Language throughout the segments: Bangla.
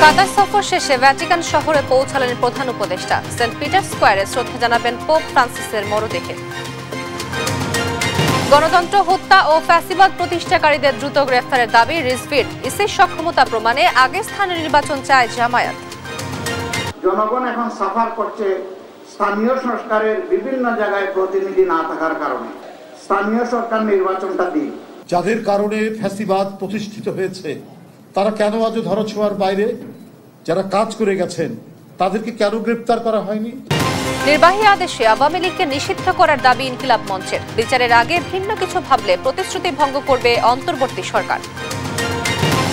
কাতার সফর শেষে ভ্যাটিকান শহরে পৌঁছালেন প্রধান উপদেষ্টা। সেন্ট পিটার স্কয়ারে শ্রদ্ধা জানাবেন পোপ ফ্রান্সিসের মরদেহে। গণতন্ত্র হত্যা ও ফ্যাসিবাদ প্রতিষ্ঠাকারীদের দ্রুত গ্রেফতারের দাবি রিজভির। ইসির সক্ষমতা প্রমাণে আগে স্থানীয় নির্বাচন চায় জামায়াত। জনগণ এখন সাফার করছে স্থানীয় সরকারের বিভিন্ন জায়গায় প্রতিনিধি না থাকার কারণে। স্থানীয় সরকার নির্বাচনটা দিন। যাদের কারণে ফ্যাসিবাদ প্রতিষ্ঠিত হয়েছে তারা কেন আজ ধরাছোঁয়ার বাইরে? যারা কাজ করে গেছেন তাদেরকে কেন গ্রেফতার করা হয়নি? নির্বাহী আদেশে আওয়ামী লীগকে নিষিদ্ধ করার দাবি ইনকিলাব মঞ্চের। বিচারের আগে ভিন্ন কিছু ভাবলে প্রতিশ্রুতি ভঙ্গ করবে অন্তর্বর্তী সরকার।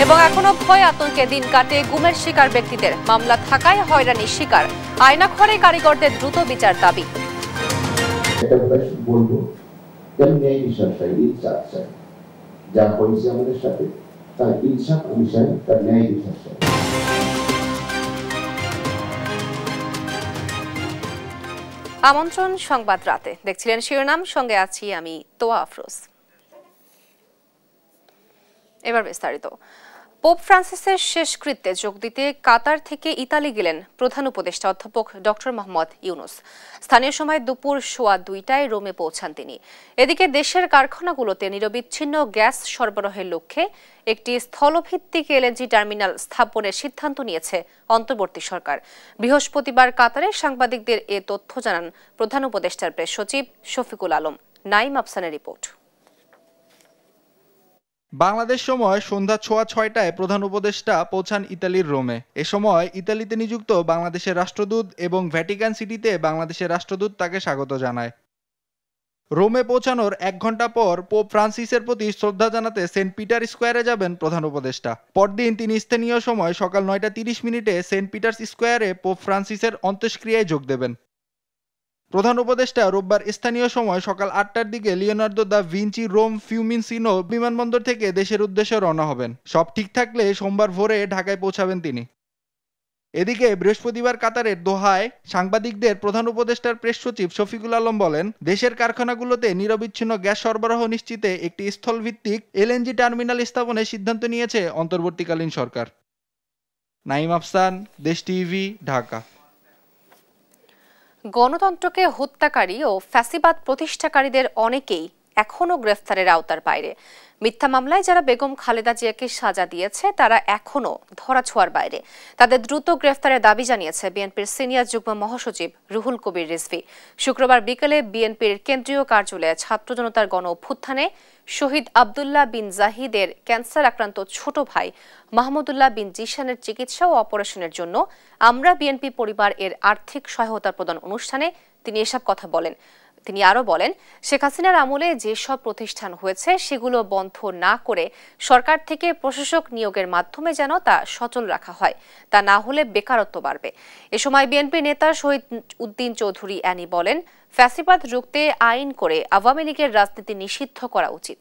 এবং এখনো ভয় আতঙ্কে দিন কাটে গুমের শিকার ব্যক্তিদের। মামলা থাকায় হয়রানির শিকার। আয়নাঘরে কারিগরদের দ্রুত বিচার দাবি। যা হয়েছে আমাদের সাথে তার ইনসাফ অনুসারে তার ন্যায় বিচার চাই। আমন্ত্রণ সংবাদ রাতে দেখছিলেন শিরোনাম, সঙ্গে আছি আমি তোয়া আফরোজ। এবার বিস্তারিত। পোপ ফ্রান্সিসের শেষকৃত্যে যোগ দিতে কাতার থেকে ইতালি গেলেন প্রধান উপদেষ্টা অধ্যাপক ডক্টর মোহাম্মদ ইউনুস। স্থানীয় সময় দুপুর 2:15 রোমে পৌঁছান তিনি। এদিকে দেশের কারখানাগুলোতে নিরবিচ্ছিন্ন গ্যাস সরবরাহের লক্ষ্যে একটি স্থলভিত্তিক এলএনজি টার্মিনাল স্থাপনের সিদ্ধান্ত নিয়েছে অন্তর্বর্তী সরকার। বৃহস্পতিবার কাতারে সাংবাদিকদের এ তথ্য জানান প্রধান উপদেষ্টার প্রেস সচিব শফিকুল আলম। নাইম আফসানের রিপোর্ট। বাংলাদেশ সময় সন্ধ্যা 6:06টায় প্রধান উপদেষ্টা পৌঁছান ইতালির রোমে। এ সময় ইতালিতে নিযুক্ত বাংলাদেশের রাষ্ট্রদূত এবং ভ্যাটিকান সিটিতে বাংলাদেশের রাষ্ট্রদূত তাকে স্বাগত জানায়। রোমে পৌঁছানোর 1 ঘণ্টা পর পোপ ফ্রান্সিসের প্রতি শ্রদ্ধা জানাতে সেন্ট পিটার স্কয়ারে যাবেন প্রধান উপদেষ্টা। পরদিন তিনি স্থানীয় সময় সকাল 9:30 সেন্ট পিটার্স স্কয়ারে পোপ ফ্রান্সিসের অন্ত্যেষ্ক্রিয়ায় যোগ দেবেন। প্রধান উপদেষ্টা রোববার স্থানীয় সময় সকাল 8টার দিকে লিওনার্দো দা ভিঞ্চি রোম ফিউমিনসিনো বিমানবন্দর থেকে দেশের উদ্দেশ্যে রওনা হবেন। সব ঠিক থাকলে সোমবার ভোরে ঢাকায় পৌঁছাবেন তিনি। এদিকে বৃহস্পতিবার কাতারের দোহায় সাংবাদিকদের প্রধান উপদেষ্টার প্রেস সচিব শফিকুল আলম বলেন, দেশের কারখানাগুলোতে নিরবিচ্ছিন্ন গ্যাস সরবরাহ নিশ্চিতে একটি স্থলভিত্তিক এলএনজি টার্মিনাল স্থাপনের সিদ্ধান্ত নিয়েছে অন্তর্বর্তীকালীন সরকার। নাইম আফসান, দেশ টিভি, ঢাকা। গণতন্ত্রকে হত্যাকারী ও ফ্যাসিবাদ প্রতিষ্ঠাকারীদের অনেকেই এখনও গ্রেফতারের আওতার বাইরে। মিথ্যা মামলায় যারা বেগম খালেদা জিয়াকে সাজা দিয়েছে তারা এখনও ধরাছোঁয়ার বাইরে। তাদের দ্রুত গ্রেফতারের দাবি জানিয়েছে বিএনপির সিনিয়র যুগ্ম মহাসচিব রুহুল কবির রিজভী। শুক্রবার বিকেলে বিএনপির কেন্দ্রীয় কার্যালয়ে ছাত্র জনতার গণ অভ্যুত্থানে শহীদ আব্দুল্লাহ বিন জাহিদের ক্যান্সার আক্রান্ত ছোট ভাই মাহমুদুল্লাহ বিন জিশানের চিকিৎসা ও অপারেশনের জন্য আমরা বিএনপি পরিবার এর আর্থিক সহায়তা প্রদান অনুষ্ঠানে তিনি এসব কথা বলেন। তিনি আরও বলেন, শেখ হাসিনার আমলে যেসব প্রতিষ্ঠান হয়েছে সেগুলো বন্ধ না করে সরকার থেকে প্রশাসক নিয়োগের মাধ্যমে যেন তা সচল রাখা হয়, তা না হলে বেকারত্ব বাড়বে। এ সময় বিএনপি নেতা শহীদ উদ্দিন চৌধুরী অ্যানি বলেন, ফ্যাসিবাদ রুখতে আইন করে আওয়ামী লীগের রাজনীতি নিষিদ্ধ করা উচিত।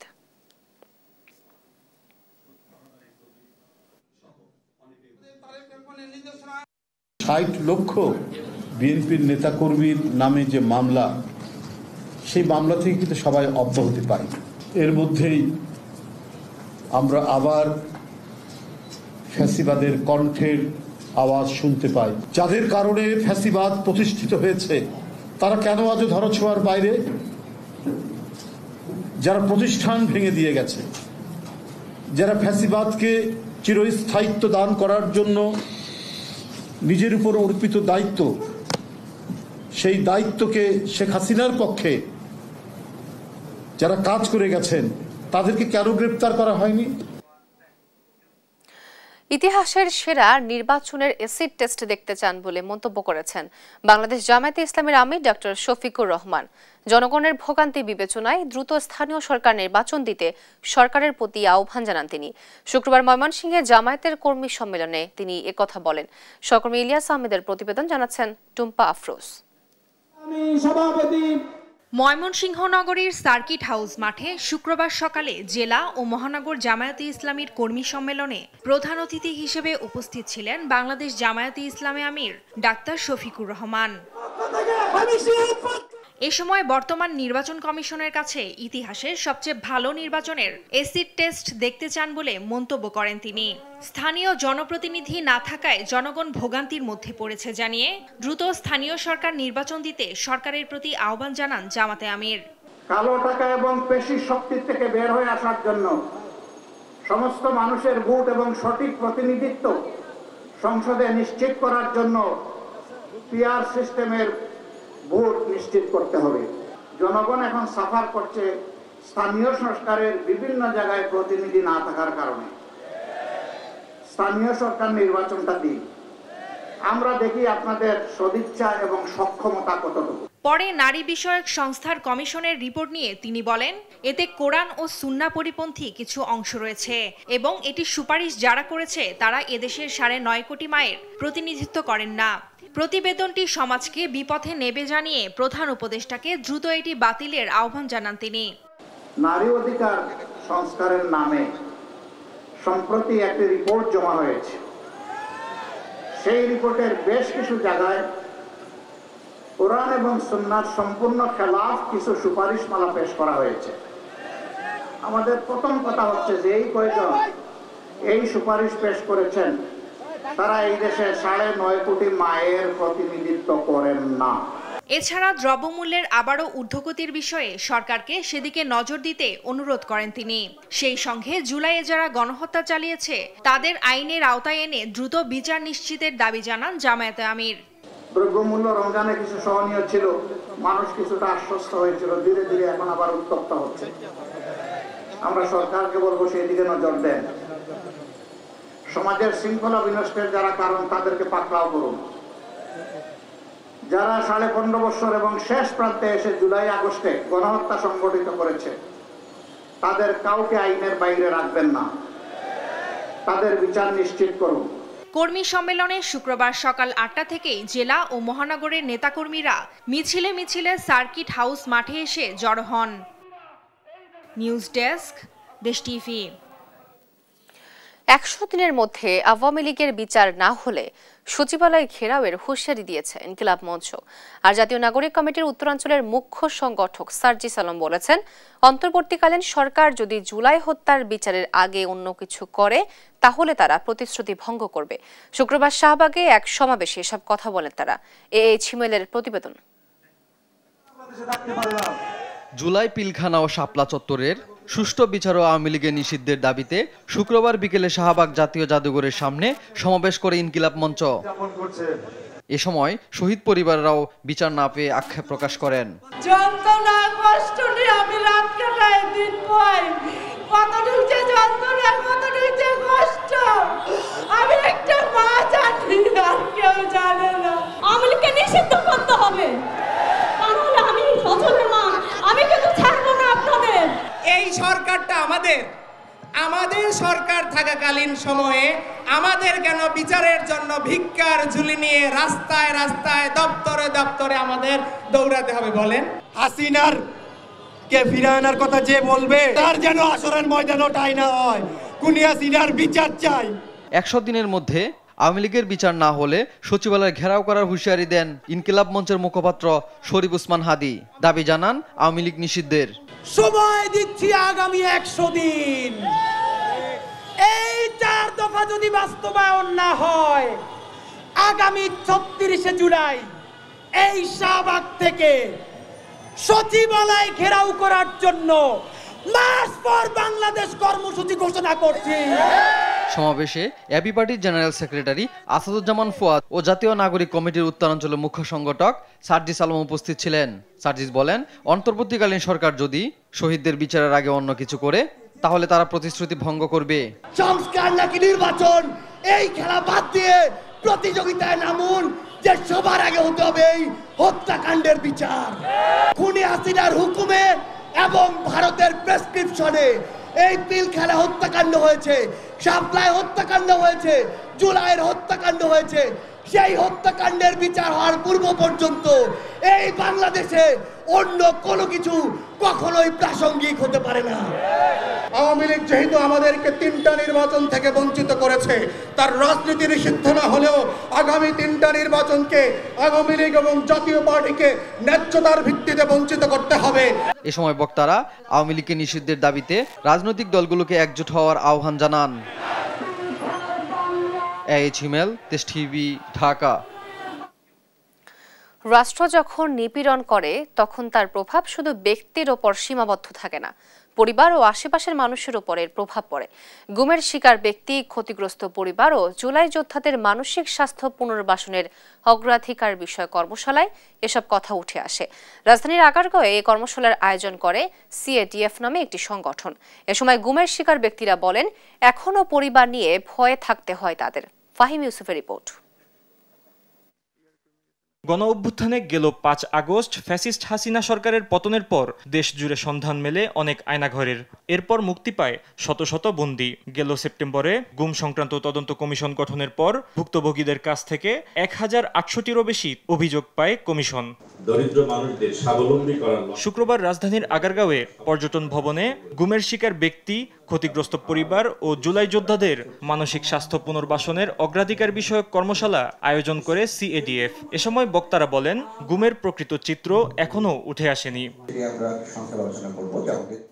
60 লক্ষ বিএনপির নেতাকর্মীর নামে যে মামলা, সেই মামলা থেকে কিন্তু সবাই অব্যাহতি পায়। এর মধ্যেই আমরা আবার ফ্যাসিবাদের কণ্ঠের আওয়াজ শুনতে পাই। যাদের কারণে ফ্যাসিবাদ প্রতিষ্ঠিত হয়েছে তারা কেন আজ ধরাছোঁয়ার বাইরে? যারা প্রতিষ্ঠান ভেঙে দিয়ে গেছে, যারা ফ্যাসিবাদকে চিরস্থায়িত্ব দান করার জন্য নিজের উপর অর্পিত দায়িত্ব, সেই দায়িত্বকে শেখ হাসিনার পক্ষে যারা কাজ করে গেছেন তাদেরকে কেন গ্রেফতার করা হয়নি? ইতিহাসের সেরা নির্বাচনের এসিড টেস্ট দেখতে চান বলে মন্তব্য করেছেন বাংলাদেশ জামায়াতে ইসলামীর আমির ডক্টর শফিকুর রহমান। জনগণের ভোগান্তি বিবেচনায় দ্রুত স্থানীয় সরকার নির্বাচন দিতে সরকারের প্রতি আহ্বান জানান তিনি। শুক্রবার ময়মনসিংহে জামায়াতের কর্মী সম্মেলনে তিনি একথা বলেন। সহকর্মী ইলিয়াস আহমেদের প্রতিবেদন জানাচ্ছেন টুম্পা আফরোজ। ময়মনসিংহ নগরীর সার্কিট হাউস মাঠে শুক্রবার সকালে জেলা ও মহানগর জামায়াতে ইসলামীর কর্মী সম্মেলনে প্রধান অতিথি হিসেবে উপস্থিত ছিলেন বাংলাদেশ জামায়াতে ইসলামী আমির ডাক্তার শফিকুর রহমান। এ সময় বর্তমান নির্বাচন কমিশনের কাছে ইতিহাসের সবচেয়ে ভালো নির্বাচনের এসিড টেস্ট দেখতে চান বলে মন্তব্য করেন তিনি। স্থানীয় জনপ্রতিনিধি না থাকায় জনগণ ভোগান্তির মধ্যে পড়েছে জানিয়ে দ্রুত স্থানীয় সরকার নির্বাচন দিতে সরকারের প্রতি আহ্বান জানান জামাতে আমির। কালো টাকা এবং পেশি শক্তি থেকে বের হয়ে আসার জন্য সমস্ত মানুষের ভোট এবং সঠিক প্রতিনিধিত্ব সংসদে নিশ্চিত করার জন্য পিআর সিস্টেমের ভোট নিশ্চিত করতে হবে। জনগণ এখন সাফার করছে স্থানীয় সরকারের বিভিন্ন জায়গায় প্রতিনিধি না থাকার কারণে। স্থানীয় সরকার নির্বাচনটা দিন, আমরা দেখি আপনাদের সদিচ্ছা এবং সক্ষমতা কতটুকু। পরে নারী বিষয়ক সংস্থার কমিশনের রিপোর্ট নিয়ে তিনি বলেন, এতে কোরআন ও সুন্নাহ পরিপন্থী কিছু অংশ রয়েছে এবং এটি সুপারিশ যারা করেছে তারা এদেশের 9.5 কোটি মায়ের প্রতিনিধিত্ব করেন না। প্রতিবেদনটি সমাজকে বিপথে নেবে জানিয়ে প্রধান উপদেষ্টাকে দ্রুত এটি বাতিলের আহ্বান জানান তিনি। নারী অধিকার সংস্কারের নামে সম্প্রতি একটি রিপোর্ট জমা হয়েছে। সেই রিপোর্টের বেশ কিছু জায়গায় কোরআন এবং সুন্নাহর সম্পূর্ণ খেলাফ কিছু সুপারিশমালা পেশ করা হয়েছে। আমাদের প্রথম কথা হচ্ছে যে এই কয়েকজন এই সুপারিশ পেশ করেছেন তারা এই দেশে 9.5 কোটি মায়ের প্রতিনিধিত্ব করেন না। এছাড়া দ্রব্যমূল্যের আবারও ঊর্ধ্বগতির বিষয়ে সরকারকে সেদিকে নজর দিতে অনুরোধ করেন তিনি। সেই সঙ্গে জুলাইয়ে যারা গণহত্যা চালিয়েছে তাদের আইনের আওতায় এনে দ্রুত বিচার নিশ্চিতের দাবি জানান জামায়াতে আমির। দ্রব্যমূল্য রমজানে কিছু সহনীয় ছিল, মানুষ কিছুটা আশ্বস্ত হয়েছিল, ধীরে ধীরে এখন আবার উত্তপ্ত হচ্ছে। আমরা সরকারকে বলবো সেই দিকে নজর দেন। সমাজের শৃঙ্খলা বিনষ্টের যারা কারণ তাদেরকে পাকড়াও করুন। যারা 15.5 বছর এবং শেষ প্রান্তে এসে জুলাই আগস্টে গণহত্যা সংগঠিত করেছে তাদের কাউকে আইনের বাইরে রাখবেন না, তাদের বিচার নিশ্চিত করুন। কর্মী সম্মেলনে শুক্রবার সকাল 8টা থেকেই জেলা ও মহানগরের নেতাকর্মীরা মিছিলে মিছিলে সার্কিট হাউস মাঠে এসে জড়ো হন। নিউজ ডেস্ক, দেশ টিভি। 100 দিনের মধ্যে আওয়ামী লীগের বিচার না হলে সচিবালয় ঘেরাওয়ের হুঁশিয়ারি দিয়েছে ইনকিলাব মঞ্চ। আর জাতীয় নাগরিক কমিটির উত্তরাঞ্চলের মুখ্য সংগঠক সার্জিস আলম বলেছেন, অন্তর্বর্তীকালীন সরকার যদি জুলাই হত্যার বিচারের আগে অন্য কিছু করে তাহলে তারা প্রতিশ্রুতি ভঙ্গ করবে। শুক্রবার শাহবাগে এক সমাবেশে এসব কথা বলেন তারা। ছিমেলের প্রতিবেদন। জুলাই পিলখানা ও শাপলা চত্বরের সুষ্ঠু বিচার ও আওয়ামী লীগের নিষিদ্ধের দাবিতে শুক্রবার বিকেলে শাহবাগ জাতীয় জাদুঘরের সামনে সমাবেশ করে ইনকিলাব মঞ্চ। এ সময় শহীদ পরিবাররাও বিচার না পেয়ে আক্ষেপ প্রকাশ করেন। যন্ত্রণা কষ্ট নিয়ে আমি রাত কাটাই, দিন পাই, কতটুকু যে যন্ত্রণা, কতটুকু যে কষ্ট আমি একটা মা জানি, আর কেউ জানে না। আওয়ামী লীগকে নিষিদ্ধ করতে হবে, তাহলে আমি সজলের মা, আমি কিন্তু ছাড়বো না আপনাদের। এই সরকারটা আমাদের সরকার থাকাকালীন সময়ে আমাদের কেন বিচারের জন্য ভিক্ষার ঝুলি নিয়ে রাস্তায় রাস্তায় দপ্তরে দপ্তরে আমাদের দৌড়াতে হবে বলেন? হাসিনার কে ফিরে আনার কথা যে বলবে তার যেন আসরের ময়দানও টাই না হয়। কোন হাসিনার বিচার চাই। 100 দিনের মধ্যে আওয়ামী লীগের বিচার না হলে সচিবালয় ঘেরাও করার হুঁশিয়ারি দেন ইনকিলাব মঞ্চের মুখপাত্র শরীফ উসমান হাদি। দাবি জানান আওয়ামী লীগ নিষিদ্ধের। সময় দিচ্ছি আগামী 100 দিন। এই 4 দফা যদি বাস্তবায়ন না হয়, আগামী 36শে জুলাই এই শাহবাগ থেকে সচিবালয় ঘেরাও করার জন্য মার্চ ফর বাংলাদেশ কর্মসূচি ঘোষণা করছি। সমাবেশে এবি পার্টির জেনারেল সেক্রেটারি আসাদুজ্জামান ফুয়াদ ও জাতীয় নাগরিক কমিটির উত্তরাঞ্চলের মুখ্য সংগঠক সার্জিস আলম উপস্থিত ছিলেন। সার্জিস বলেন, অন্তর্বর্তীকালীন সরকার যদি শহীদদের বিচারের আগে অন্য কিছু করে তাহলে তারা প্রতিশ্রুতি ভঙ্গ করবে। সংস্কার নাকি নির্বাচন, এই খেলা বাদ দিয়ে প্রতিযোগিতায় নামুন যে সবার আগে হতে হবে এই হত্যাকাণ্ডের বিচার। খুনি হাসিনার হুকুমে এবং ভারতের প্রেসক্রিপশনে এই পিলখানা হত্যাকাণ্ড হয়েছে, শাপলায় হত্যাকাণ্ড হয়েছে, জুলাইয়ের হত্যাকাণ্ড হয়েছে। সেই হত্যাকাণ্ডের বিচার হওয়ার পূর্ব পর্যন্ত এই বাংলাদেশে অন্য কোনো কিছু কখনোই প্রাসঙ্গিক হতে পারে না। আওয়ামী লীগ যেহেতু আমাদেরকে 3টা নির্বাচন থেকে বঞ্চিত করেছে, তার রাজনীতি নিষিদ্ধ না হলেও আগামী 3টা নির্বাচনকে আওয়ামী লীগ এবং জাতীয় পার্টিকে ন্যায্যতার ভিত্তিতে বঞ্চিত করতে হবে। এ সময় বক্তারা আওয়ামী লীগকে নিষিদ্ধের দাবিতে রাজনৈতিক দলগুলোকে একজোট হওয়ার আহ্বান জানান। হিমেল, দেশ টিভি, ঢাকা। রাষ্ট্র যখন নিপীড়ন করে তখন তার প্রভাব শুধু ব্যক্তির ওপর সীমাবদ্ধ থাকে না, পরিবার ও আশেপাশের মানুষের উপর এর প্রভাব পড়ে। গুমের শিকার ব্যক্তি, ক্ষতিগ্রস্ত পরিবার ও জুলাই যোদ্ধাদের মানসিক স্বাস্থ্য পুনর্বাসনের অগ্রাধিকার বিষয় কর্মশালায় এসব কথা উঠে আসে। রাজধানীর আগারগাঁওয়ে এই কর্মশালার আয়োজন করে CADF নামে একটি সংগঠন। এ সময় গুমের শিকার ব্যক্তিরা বলেন, এখনও পরিবার নিয়ে ভয়ে থাকতে হয় তাদের। ফাহিম ইউসুফের রিপোর্ট। গণ অভ্যুত্থানে গেল 5 আগস্ট ফ্যাসিস্ট হাসিনা সরকারের পতনের পর দেশ জুড়ে সন্ধান মেলে অনেক আয়নাঘরের। এরপর মুক্তি পায় শত শত বন্দী। গেল সেপ্টেম্বরে গুম সংক্রান্ত তদন্ত কমিশন গঠনের পর ভুক্তভোগীদের কাছ থেকে 1068টিরও বেশি অভিযোগ পায় কমিশন। দরিদ্র মানুষদের স্বাবলম্বী করার শুক্রবার রাজধানীর আগারগাঁওয়ে পর্যটন ভবনে গুমের শিকার ব্যক্তি, ক্ষতিগ্রস্ত পরিবার ও জুলাই যোদ্ধাদের মানসিক স্বাস্থ্য পুনর্বাসনের অগ্রাধিকার বিষয়ক কর্মশালা আয়োজন করে CADF। এ সময় বক্তারা বলেন, গুমের প্রকৃত চিত্র এখনো উঠে আসেনি।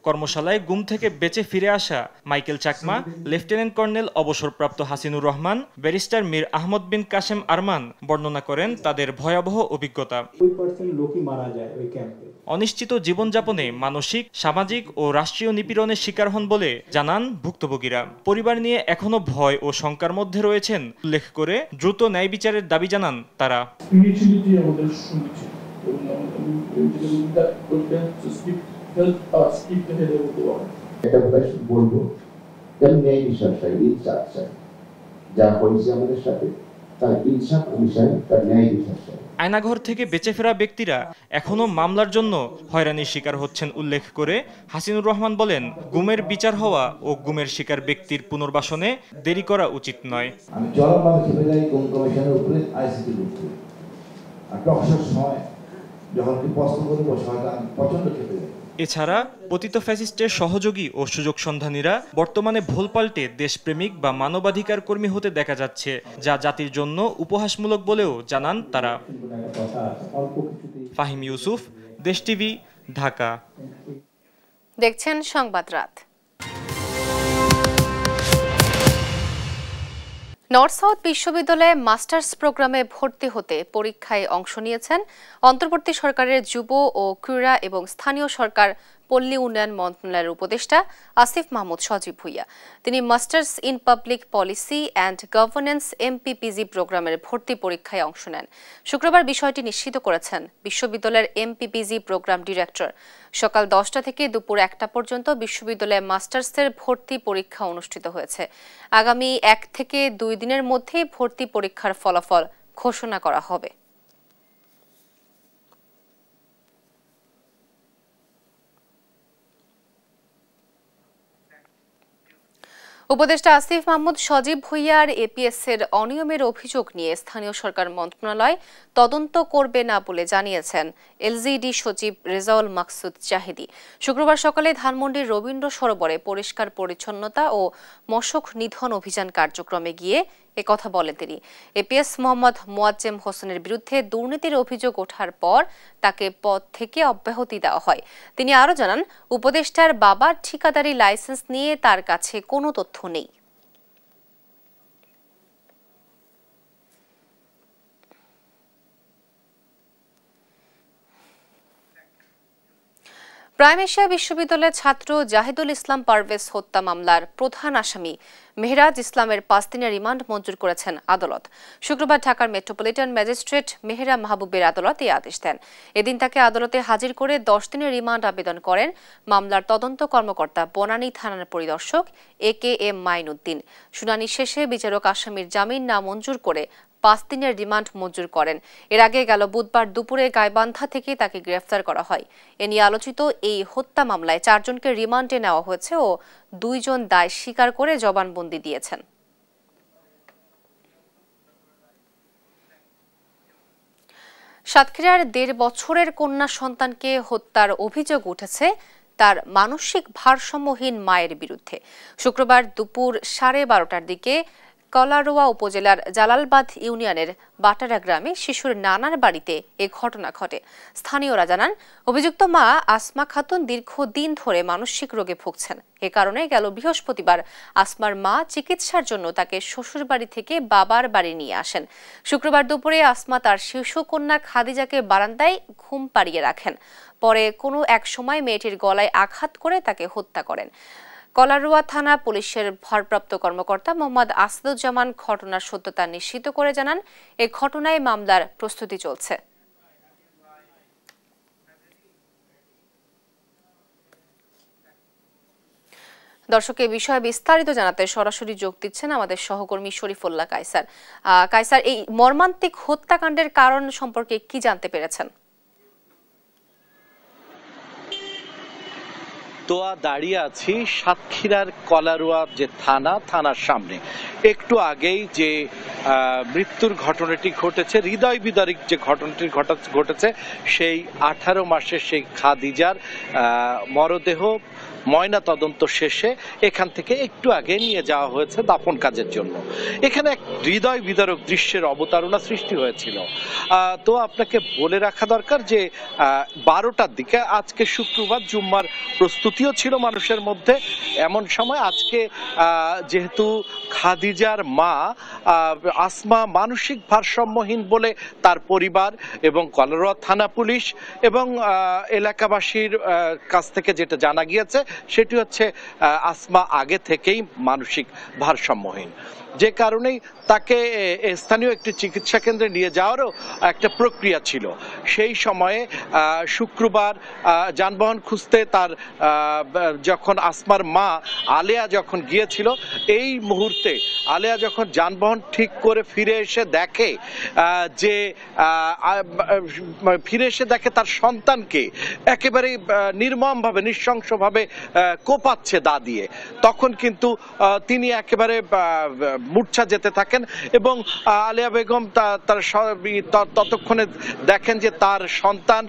কর্মশালায় গুম থেকে বেঁচে ফিরে আসা মাইকেল চাকমা, লেফটেন্যান্ট কর্নেল অবসরপ্রাপ্ত হাসিনুর রহমান, ব্যারিস্টার মীর আহমদ বিন কাশেম আরমান বর্ণনা করেন তাদের ভয়াবহ অভিজ্ঞতা। অনিশ্চিত জীবনযাপনে মানসিক, সামাজিক ও রাষ্ট্রীয় নিপীড়নের শিকার হন বলে জানান ভুক্তভোগীরা। পরিবার নিয়ে এখনো ভয় ও শঙ্কার মধ্যে রয়েছেন উল্লেখ করে দ্রুত ন্যায় বিচারের দাবি জানান তারা। বলবো ন্যায় বিচার চাই, ইনসাফ চাই। যা হয়েছে আমাদের সাথে তার ইনসাফ আমি চাই, তার ন্যায় বিচার চাই। আয়নাঘর থেকে বেঁচে ফেরা ব্যক্তিরা এখনো মামলার জন্য হয়রানির শিকার হচ্ছেন উল্লেখ করে হাসিনুর রহমান বলেন, গুমের বিচার হওয়া ও গুমের শিকার ব্যক্তির পুনর্বাসনে দেরি করা উচিত নয়। আমি চরমভাবে খেপে যাই গুম কমিশনের উপরে, আইসিটির উপরে। আর প্রকাশের সময় যখন কি প্রশ্ন করব শয়তান প্রচন্ড খেপে যায়। এছাড়া পতিত ফ্যাসিস্টের সহযোগী ও সুযোগ সন্ধানীরা বর্তমানে ভুল পাল্টে দেশপ্রেমিক বা মানবাধিকার কর্মী হতে দেখা যাচ্ছে, যা জাতির জন্য উপহাসমূলক বলেও জানান তারা। ফাহিম ইউসুফ, দেশ টিভি, ঢাকা। দেখছেন সংবাদ রাত। নর্থ সাউথ বিশ্ববিদ্যালয়ে মাস্টার্স প্রোগ্রামে ভর্তি হতে পরীক্ষায় অংশ নিয়েছেন অন্তর্বর্তী সরকারের যুব ও ক্রীড়া এবং স্থানীয় সরকার পল্লী উন্নয়ন মন্ত্রণালয়ের উপদেষ্টা আসিফ মাহমুদ সজীব ভুইয়া। তিনি masters in public policy and governance MPPG প্রোগ্রামের ভর্তি পরীক্ষায় অংশ নেন। শুক্রবার বিষয়টি নিশ্চিত করেছেন বিশ্ববিদ্যালয়ের MPPG প্রোগ্রাম ডিরেক্টর। সকাল 10টা থেকে দুপুর 1টা পর্যন্ত বিশ্ববিদ্যালয়ে মাস্টার্সের ভর্তি পরীক্ষা অনুষ্ঠিত হয়েছে। আগামী 1 থেকে 2 দিনের মধ্যে ভর্তি পরীক্ষার ফলাফল ঘোষণা করা হবে। উপদেষ্টা আসিফ মাহমুদ সজীব ভুইয়ার APS-এর অনিয়মের অভিযোগ নিয়ে স্থানীয় সরকার মন্ত্রণালয় তদন্ত করবে না বলে জানিয়েছেন LGD সচিব রেজাউল মাকসুদ জাহিদি। শুক্রবার সকালে ধানমন্ডির রবীন্দ্র সরোবরে পরিষ্কার পরিচ্ছন্নতা ও মশক নিধন অভিযান কার্যক্রমে গিয়ে একথা বলেন তিনি। APS মোহাম্মদ মোয়াজ্জেম হোসেনের বিরুদ্ধে দুর্নীতির অভিযোগ ওঠার পর তাকে পদ থেকে অব্যাহতি দেওয়া হয়। তিনি আরও জানান, উপদেষ্টার বাবার ঠিকাদারি লাইসেন্স নিয়ে তার কাছে কোনো তথ্য নেই। প্রাইম এশিয়া বিশ্ববিদ্যালয়ের ছাত্র জাহিদুল ইসলাম পারভেজ হত্যা মামলার প্রধান আসামি মেহরাজ ইসলামের 5 দিনের রিমান্ড মঞ্জুর করেছেন আদালত। শুক্রবার ঢাকার মেট্রোপলিটন ম্যাজিস্ট্রেট মেহেরা মাহবুবের আদালত এই আদেশ দেন। এদিন তাকে আদালতে হাজির করে 10 দিনের রিমান্ড আবেদন করেন মামলার তদন্ত কর্মকর্তা বনানী থানার পরিদর্শক AKM মাইনুদ্দিন। শুনানি শেষে বিচারক আসামির জামিন নামঞ্জুর করে 5 দিনের রিমান্ড মঞ্জুর করেন। এর আগে গেল বুধবার দুপুরে গাইবান্ধা থেকে তাকে গ্রেফতার করা হয়। এ নিয়ে আলোচিত এই হত্যা মামলায় 4 জনকে রিমান্ডে নেওয়া হয়েছে ও 2 জন দায় স্বীকার করে জবানবন্দি দিয়েছেন। সাতক্ষীরার 1.5 বছরের কন্যা সন্তানকে হত্যার অভিযোগ উঠেছে তার মানসিক ভারসাম্যহীন মায়ের বিরুদ্ধে। শুক্রবার দুপুর 12:30টার দিকে কলারোয়া উপজেলার জালালবাদ ইউনিয়নের বাটারা গ্রামে শিশুর নানার বাড়িতে এ ঘটনা ঘটে। স্থানীয়রা জানান, অভিযুক্ত মা আসমা খাতুন দীর্ঘদিন ধরে মানসিক রোগে ভুগছেন। এ কারণে গেল বৃহস্পতিবার আসমার মা চিকিৎসার জন্য তাকে শ্বশুর বাড়ি থেকে বাবার বাড়ি নিয়ে আসেন। শুক্রবার দুপুরে আসমা তার শিশু কন্যা খাদিজাকে বারান্দায় ঘুম পাড়িয়ে রাখেন। পরে কোনো এক সময় মেয়েটির গলায় আঘাত করে তাকে হত্যা করেন। কলারোয়া থানা পুলিশের ভারপ্রাপ্ত কর্মকর্তা মোহাম্মদ আসাদুজ্জামান ঘটনার সত্যতা নিশ্চিত করে জানান, এই ঘটনায় মামলার প্রস্তুতি চলছে। দর্শক, এই বিষয়ে বিস্তারিত জানাতে সরাসরি যোগ দিচ্ছেন আমাদের সহকর্মী শরীফুল্লাহ কায়সার। কায়সার, এই মর্মান্তিক হত্যাকাণ্ডের কারণ সম্পর্কে কি জানতে পেরেছেন? তোয়া দাঁড়িয়ে আছি সাতক্ষীরার কলারোয়া যে থানার সামনে। একটু আগেই যে মৃত্যুর ঘটনাটি ঘটেছে, হৃদয় বিদারক যে ঘটনাটি ঘটেছে, সেই 18 মাসের সেই খাদিজার মরদেহ ময়না তদন্ত শেষে এখান থেকে একটু আগে নিয়ে যাওয়া হয়েছে দাফন কাজের জন্য। এখানে এক হৃদয় বিদারক দৃশ্যের অবতারণা সৃষ্টি হয়েছিল। তো আপনাকে বলে রাখা দরকার যে 12টার দিকে, আজকে শুক্রবার, জুম্মার প্রস্তুতিও ছিল মানুষের মধ্যে। এমন সময় আজকে যেহেতু খাদিজার মা আসমা মানসিক ভারসাম্যহীন বলে তার পরিবার এবং কলারোয়া থানা পুলিশ এবং এলাকাবাসীর কাছ থেকে যেটা জানা গিয়েছে সেটি হচ্ছে আসমা আগে থেকেই মানসিক ভারসাম্যহীন, যে কারণেই তাকে স্থানীয় একটি চিকিৎসা কেন্দ্রে নিয়ে যাওয়ারও একটা প্রক্রিয়া ছিল। সেই সময়ে শুক্রবার যানবাহন খুঁজতে তার যখন আসমার মা আলেয়া যখন গিয়েছিল, এই মুহূর্তে আলেয়া যখন যানবাহন ঠিক করে ফিরে এসে দেখে তার সন্তানকে একেবারে নির্মমভাবে, নৃশংসভাবে কোপাচ্ছে দা দিয়ে, তখন কিন্তু তিনি একেবারে মূর্ছা যেতে থাকেন এবং আলেয়া বেগম ততক্ষণে দেখেন যে তার সন্তান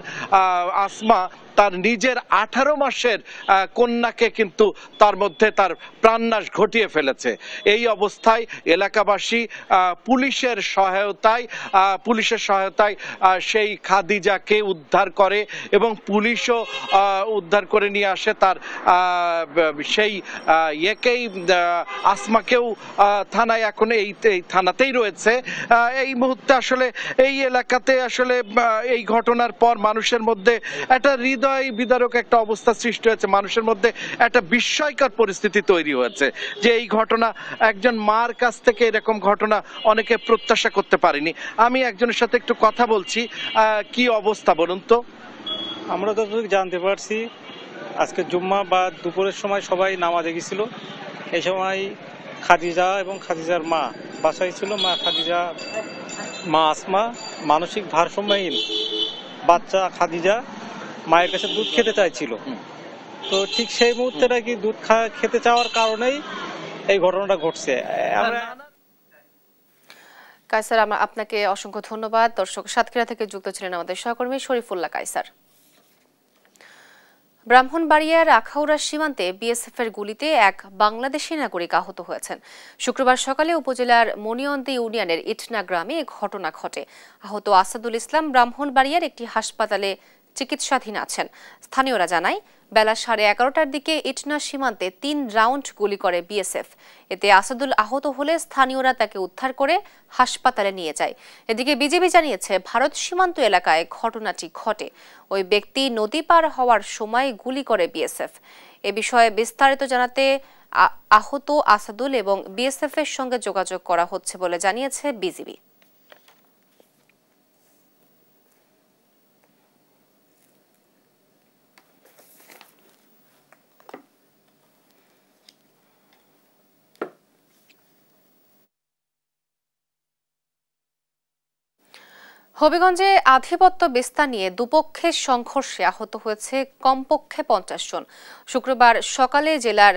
আসমা তার নিজের 18 মাসের কন্যাকে কিন্তু তার মধ্যে তার প্রাণনাশ ঘটিয়ে ফেলেছে। এই অবস্থায় এলাকাবাসী পুলিশের সহায়তায় সেই খাদিজাকে উদ্ধার করে এবং পুলিশও উদ্ধার করে নিয়ে আসে তার সেই আসমাকেও থানায়। এখন এই থানাতেই রয়েছে এই মুহূর্তে। আসলে এই এলাকাতে আসলে এই ঘটনার পর মানুষের মধ্যে একটা হৃদয় বিদারক একটা অবস্থা সৃষ্টি হয়েছে, মানুষের মধ্যে একটা বিস্ময়কর পরিস্থিতি তৈরি হয়েছে যে এই ঘটনা একজন মার কাছ থেকে এরকম ঘটনা অনেকে প্রত্যাশা করতে পারেনি। আমি একজনের সাথে একটু কথা বলছি, কি অবস্থা বলুন তো? আমরা যতটুকু জানতে পারছি, আজকে জুম্মা বা দুপুরের সময় সবাই নামাজে গেছিল। এই সময় খাদিজা এবং খাদিজার মা বাসায় ছিল। মা আসমা মানসিক ভারসাম্যহীন বাচ্চা খাদিজা মায়ের কাছে দুধ খেতে চাইছিল। তো ঠিক সেই মুহূর্তে নাকি দুধ খেতে চাওয়ার কারণেই এই ঘটনাটা ঘটছে। কায়সার, আপনাকে অসংখ্য ধন্যবাদ। দর্শক, সাতক্ষীরা থেকে যুক্ত ছিলেন আমাদের সহকর্মী শরীফুল্লাহ কায়সার। ব্রাহ্মণবাড়িয়ার আখাউড়া সীমান্তে বিএসএফ এর গুলিতে এক বাংলাদেশি নাগরিক আহত হয়েছেন। শুক্রবার সকালে উপজেলার মনিয়ন্দি ইউনিয়নের ইটনা গ্রামে এ ঘটনা ঘটে। আহত আসাদুল ইসলাম ব্রাহ্মণবাড়িয়ার একটি হাসপাতালে চিকিৎসাধীন আছেন। স্থানীয়রা জানায়, বেলা 11:30টার দিকে ইটনা সীমান্তে 3 রাউন্ড গুলি করে বিএসএফ। এতে আসাদুল আহত হলে স্থানীয়রা তাকে উদ্ধার করে হাসপাতালে নিয়ে যায়। এদিকে বিজিবি জানিয়েছে, ভারত সীমান্ত এলাকায় ঘটনাটি ঘটে। ওই ব্যক্তি নদী পার হওয়ার সময় গুলি করে বিএসএফ। এ বিষয়ে বিস্তারিত জানাতে আহত আসাদুল এবং বিএসএফ এর সঙ্গে যোগাযোগ করা হচ্ছে বলে জানিয়েছে বিজিবি। হবিগঞ্জে আধিপত্য বিস্তার নিয়ে দুপক্ষের সংঘর্ষে আহত হয়েছে কমপক্ষে 50 জন। শুক্রবার সকালে জেলার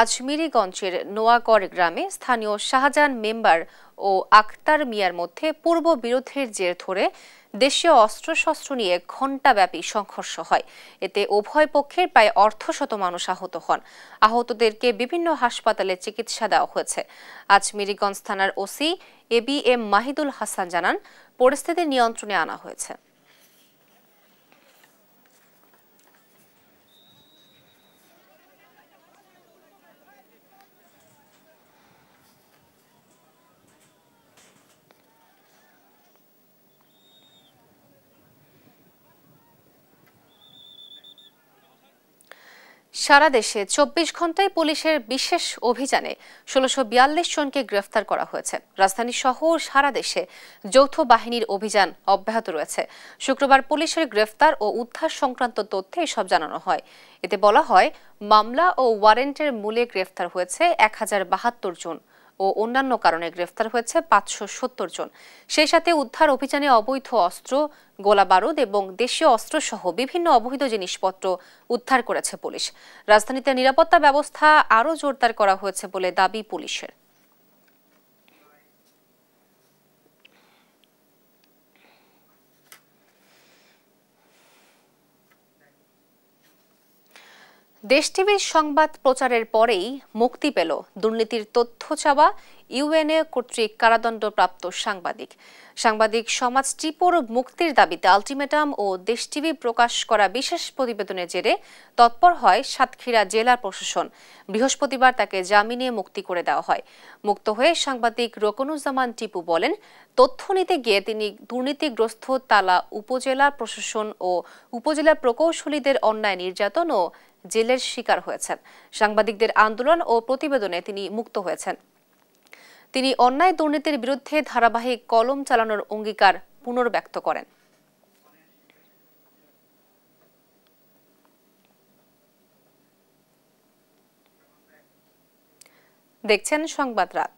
আজমিরিগঞ্জের নোয়াগড় গ্রামে স্থানীয় শাহজাহান মেম্বার ও আক্তার মিয়ার মধ্যে পূর্ব বিরোধের জের ধরে দেশীয় অস্ত্রশস্ত্র নিয়ে ঘণ্টাব্যাপী সংঘর্ষ হয়। এতে উভয় পক্ষের প্রায় অর্ধশত মানুষ আহত হন। আহতদেরকে বিভিন্ন হাসপাতালে চিকিৎসা দেওয়া হয়েছে। আজ মিরিগঞ্জ থানার ওসি ABM মাহিদুল হাসান জানান, পরিস্থিতি নিয়ন্ত্রণে আনা হয়েছে। সারা দেশে 24 ঘন্টায় পুলিশের বিশেষ অভিযানে 1642 জনকে গ্রেফতার করা হয়েছে। রাজধানী সহ সারা দেশে যৌথ বাহিনীর অভিযান অব্যাহত রয়েছে। শুক্রবার পুলিশের গ্রেফতার ও উদ্ধার সংক্রান্ত তথ্যে এসব জানানো হয়। এতে বলা হয়, মামলা ও ওয়ারেন্টের মূলে গ্রেফতার হয়েছে 1072 জন ও অন্যান্য কারণে গ্রেফতার হয়েছে 570 জন। সেই সাথে উদ্ধার অভিযানে অবৈধ অস্ত্র, গোলাবারুদ এবং দেশীয় অস্ত্রসহ বিভিন্ন অবৈধ জিনিসপত্র উদ্ধার করেছে পুলিশ। রাজধানীতে নিরাপত্তা ব্যবস্থা আরও জোরদার করা হয়েছে বলে দাবি পুলিশের। দেশ টিভির সংবাদ প্রচারের পরেই মুক্তি পেল দুর্নীতির তথ্য চাওয়া ইউএনএ কর্তৃক কারাদণ্ডপ্রাপ্ত সাংবাদিক সমাজ টিপোর মুক্তির দাবিতে আলটিমেটাম ও দেশ টিভি প্রকাশ করা বিশেষ প্রতিবেদনের জেরে তৎপর হয় সাতক্ষীরা জেলা প্রশাসন। বৃহস্পতিবার তাকে জামিনে মুক্তি করে দেওয়া হয়। মুক্ত হয়ে সাংবাদিক রোকনুজ্জামান টিপু বলেন, তথ্য নিতে গিয়ে তিনি দুর্নীতিগ্রস্ত তালা উপজেলা প্রশাসন ও উপজেলা প্রকৌশলীদের অন্যায় নির্যাতন ও জেলের শিকার হয়েছেন। সাংবাদিকদের আন্দোলন ও প্রতিবেদনে তিনি মুক্ত হয়েছেন। তিনি অন্যায় দুর্নীতির বিরুদ্ধে ধারাবাহিক কলম চালানোর অঙ্গীকার পুনর্ব্যক্ত করেন। দেখছেন সংবাদ রাত।